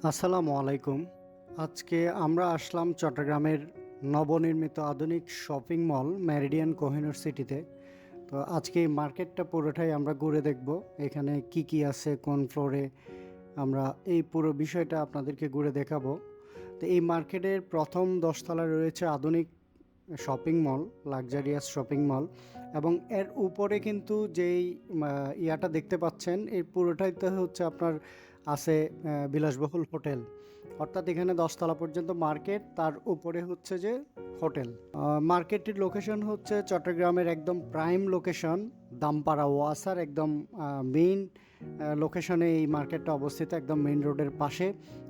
আসসালামু আলাইকুম। আজকে আমরা আসলাম চট্টগ্রামের নবনির্মিত আধুনিক শপিং মল মেরিডিয়ান কোহিনূর সিটিতে। তো আজকে এই মার্কেটটা পুরোটাই আমরা ঘুরে দেখব। এখানে কি কি আছে, কোন ফ্লোরে, আমরা এই পুরো বিষয়টা আপনাদেরকে ঘুরে দেখাবো। তো এই মার্কেটের প্রথম 10 তলায় রয়েছে আধুনিক shopping mall, luxurious shopping mall, এবং এর উপরে কিন্তু যেই ইয়াটা দেখতে পাচ্ছেন এই পুরোটাইতে হচ্ছে আপনার আছে বিলাসবহুল হোটেল। অর্থাৎ এখানে 10 তলা পর্যন্ত মার্কেট, তার উপরে হচ্ছে যে হোটেল। মার্কেটটির লোকেশন হচ্ছে চট্টগ্রামের একদম প্রাইম লোকেশন, দামপাড়া ওয়াসার একদম মেইন লোকেশনে এই মার্কেটটা অবস্থিত, একদম মেইন রোডের পাশে,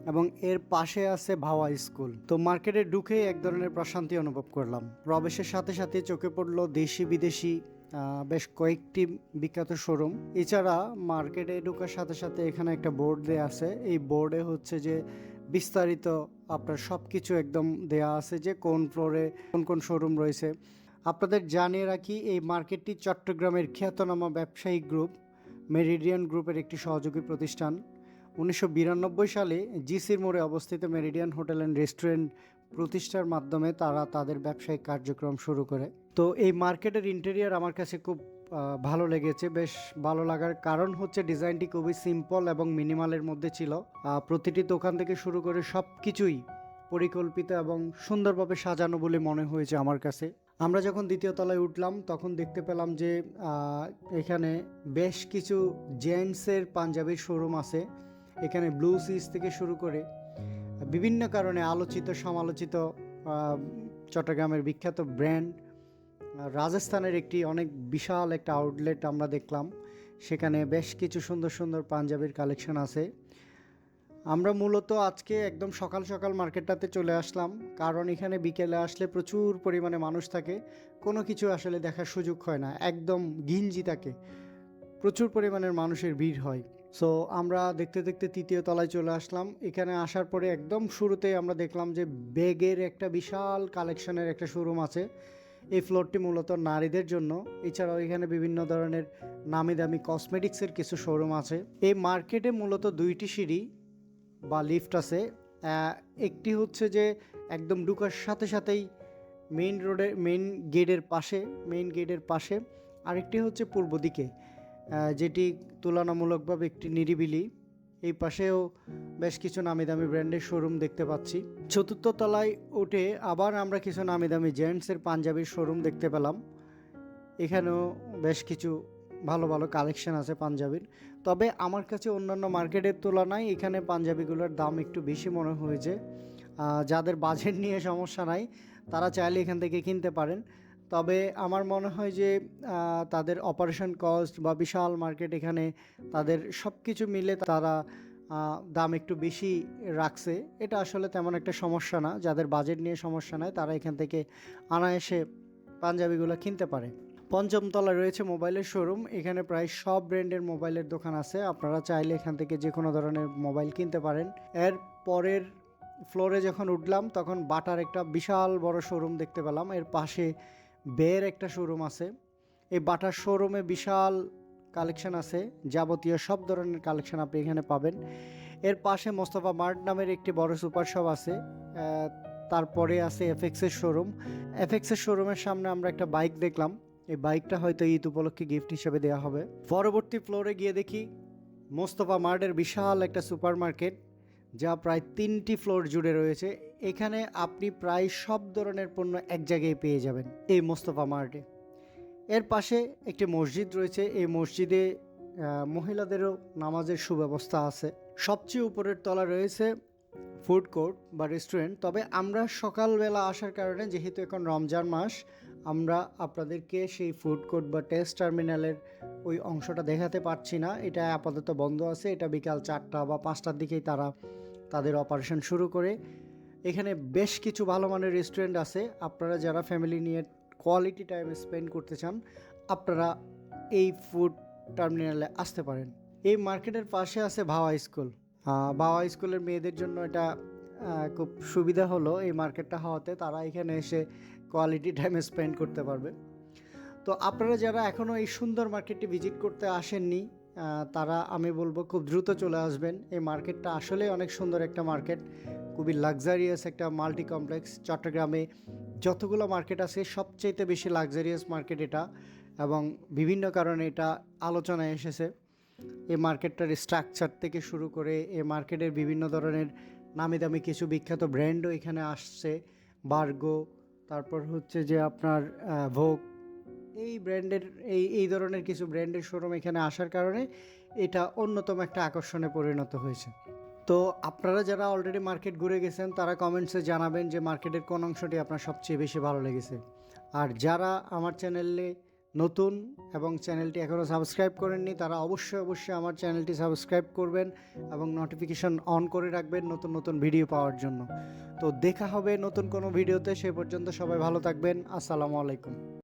এবং এর পাশে আছে ভাওয়া স্কুল। তো মার্কেটে ঢুকেই এক ধরনের প্রশান্তি অনুভব করলাম। প্রবেশের সাথে সাথে চোখে পড়লো দেশি বিদেশি বেশ কয়েকটি বিখ্যাত শোরুম। এছাড়া মার্কেটে ঢোকার সাথে সাথে এখানে একটা বোর্ড দেয়া আছে। এই বোর্ডে হচ্ছে যে বিস্তারিত আপনার সব কিছু একদম দেয়া আছে, যে কোন ফ্লোরে কোন কোন শোরুম রয়েছে। আপনাদের জানিয়ে রাখি, এই মার্কেটটি চট্টগ্রামের খ্যাতনামা ব্যবসায়িক গ্রুপ মেরিডিয়ান গ্রুপের একটি সহযোগী প্রতিষ্ঠান। 1992 সালে জিসির মোড়ে অবস্থিত মেরিডিয়ান হোটেল অ্যান্ড রেস্টুরেন্ট প্রতিষ্ঠার মাধ্যমে তারা তাদের ব্যবসায়িক কার্যক্রম শুরু করে। তো এই মার্কেটের ইন্টেরিয়ার আমার কাছে খুব ভালো লেগেছে। বেশ ভালো লাগার কারণ হচ্ছে ডিজাইনটি খুবই সিম্পল এবং মিনিমালের মধ্যে ছিল। প্রতিটি দোকান থেকে শুরু করে সব কিছুই পরিকল্পিত এবং সুন্দরভাবে সাজানো বলে মনে হয়েছে আমার কাছে। আমরা যখন দ্বিতীয় তলায় উঠলাম তখন দেখতে পেলাম যে এখানে বেশ কিছু জেন্টসের পাঞ্জাবির শোরুম আছে। এখানে ব্লু সিজ থেকে শুরু করে বিভিন্ন কারণে আলোচিত সমালোচিত চট্টগ্রামের বিখ্যাত ব্র্যান্ড রাজস্থানের একটি অনেক বিশাল একটা আউটলেট আমরা দেখলাম। সেখানে বেশ কিছু সুন্দর সুন্দর পাঞ্জাবির কালেকশন আছে। আমরা মূলত আজকে একদম সকাল সকাল মার্কেটটাতে চলে আসলাম, কারণ এখানে বিকেলে আসলে প্রচুর পরিমাণে মানুষ থাকে, কোনো কিছু আসলে দেখার সুযোগ হয় না, একদম ঘিঞ্জি থাকে, প্রচুর পরিমাণের মানুষের ভিড় হয়। সো আমরা দেখতে দেখতে তৃতীয় তলায় চলে আসলাম। এখানে আসার পরে একদম শুরুতেই আমরা দেখলাম যে ব্যাগের একটা বিশাল কালেকশনের একটা শোরুম আছে। এই ফ্লোরটি মূলত নারীদের জন্য। এছাড়াও এখানে বিভিন্ন ধরনের নামি দামি কসমেটিক্সের কিছু শোরুম আছে। এই মার্কেটে মূলত দুইটি সিঁড়ি বা লিফট আছে। একটি হচ্ছে যে একদম ঢুকার সাথে সাথেই মেইন গেটের পাশে, আরেকটি হচ্ছে পূর্ব দিকে, যেটি তুলনামূলকভাবে একটি নিরিবিলি। এই পাশেও বেশ কিছু নামি দামি ব্র্যান্ডের শোরুম দেখতে পাচ্ছি। চতুর্থ তলায় উঠে আবার আমরা কিছু নামি দামি জেন্টসের পাঞ্জাবির শোরুম দেখতে পেলাম। এখানেও বেশ কিছু ভালো ভালো কালেকশন আছে পাঞ্জাবির। তবে আমার কাছে অন্যান্য মার্কেটের তুলনায় এখানে পাঞ্জাবিগুলোর দাম একটু বেশি মনে হয়েছে। যাদের বাজেট নিয়ে সমস্যা নাই তারা চাইলে এখান থেকে কিনতে পারেন। তবে আমার মনে হয় যে তাদের অপারেশন কস্ট বা বিশাল মার্কেট, এখানে তাদের সব কিছু মিলে তারা দাম একটু বেশি রাখছে। এটা আসলে তেমন একটা সমস্যা না, যাদের বাজেট নিয়ে সমস্যা নাই তারা এখান থেকে অনায়াসে পাঞ্জাবিগুলো কিনতে পারে। পঞ্চম তলায় রয়েছে মোবাইলের শোরুম। এখানে প্রায় সব ব্র্যান্ডের মোবাইলের দোকান আছে, আপনারা চাইলে এখান থেকে যে কোনো ধরনের মোবাইল কিনতে পারেন। এর পরের ফ্লোরে যখন উঠলাম তখন বাটার একটা বিশাল বড় শোরুম দেখতে পেলাম। এর পাশে বের একটা শোরুম আছে। এই বাটার শোরুমে বিশাল কালেকশন আছে, যাবতীয় সব ধরনের কালেকশন আপনি এখানে পাবেন। এর পাশে মোস্তফা মার্ট নামের একটি বড় সুপার শপ আছে। তারপরে আছে এফএক্সের শোরুম। এফএক্সের শোরুমের সামনে আমরা একটা বাইক দেখলাম। এই বাইকটা হয়তো ঈদ উপলক্ষে গিফট হিসেবে দেওয়া হবে। পরবর্তী ফ্লোরে গিয়ে দেখি মোস্তফা মার্টের বিশাল একটা সুপার মার্কেট, যা প্রায় 3টি ফ্লোর জুড়ে রয়েছে। এখানে আপনি প্রায় সব ধরনের পণ্য এক জায়গায় পেয়ে যাবেন এই মোস্তফা মার্টে। এর পাশে একটি মসজিদ রয়েছে। এই মসজিদে মহিলাদেরও নামাজের সুব্যবস্থা আছে। সবচেয়ে উপরের তলা রয়েছে ফুড কোর্ট বা রেস্টুরেন্ট। তবে আমরা সকালবেলা আসার কারণে, যেহেতু এখন রমজান মাস, আমরা আপনাদেরকে সেই ফুড কোর্ট বা টেস্ট টার্মিনালের ওই অংশটা দেখাতে পারছি না। এটা আপাতত বন্ধ আছে। এটা বিকাল 4টা বা 5টার দিকেই তারা তাদের অপারেশন শুরু করে। এখানে বেশ কিছু ভালো মানের রেস্টুরেন্ট আছে। আপনারা যারা ফ্যামিলি নিয়ে কোয়ালিটি টাইম স্পেন্ড করতে চান, আপনারা এই ফুড টার্মিনালে আসতে পারেন। এই মার্কেটের পাশে আছে ভাওয়া স্কুল। বাবা স্কুলের মেয়েদের জন্য এটা খুব সুবিধা হলো এই মার্কেটটা হওয়াতে, তারা এখানে এসে কোয়ালিটি টাইম স্পেন্ড করতে পারবে। তো আপনারা যারা এখনও এই সুন্দর মার্কেটটি ভিজিট করতে আসেননি, তারা আমি বলবো খুব দ্রুত চলে আসবেন। এই মার্কেটটা আসলেই অনেক সুন্দর একটা মার্কেট, খুবই লাক্সারিয়াস একটা মাল্টি কমপ্লেক্স। চট্টগ্রামে যতগুলো মার্কেট আছে সবচেয়ে বেশি লাক্সারিয়াস মার্কেট এটা, এবং বিভিন্ন কারণে এটা আলোচনায় এসেছে। এই মার্কেটটার স্ট্রাকচার থেকে শুরু করে এই মার্কেটের বিভিন্ন ধরনের নামি দামি কিছু বিখ্যাত ব্র্যান্ডও এখানে আসছে। বার্গো, তারপর হচ্ছে যে আপনার ভোগ, এই ব্র্যান্ডের এই ধরনের কিছু ব্র্যান্ডের শোরুম এখানে আসার কারণে এটা অন্যতম একটা আকর্ষণে পরিণত হয়েছে। তো আপনারা যারা অলরেডি মার্কেট ঘুরে গেছেন তারা কমেন্টসে জানাবেন যে মার্কেটের কোন অংশটি আপনার সবচেয়ে বেশি ভালো লেগেছে। আর যারা আমার চ্যানেলে নতুন এবং চ্যানেলটি এখনও সাবস্ক্রাইব করেননি তারা অবশ্যই আমার চ্যানেলটি সাবস্ক্রাইব করবেন এবং নোটিফিকেশন অন করে রাখবেন নতুন নতুন ভিডিও পাওয়ার জন্য। তো দেখা হবে নতুন কোনো ভিডিওতে, সে পর্যন্ত সবাই ভালো থাকবেন। আসসালামু আলাইকুম।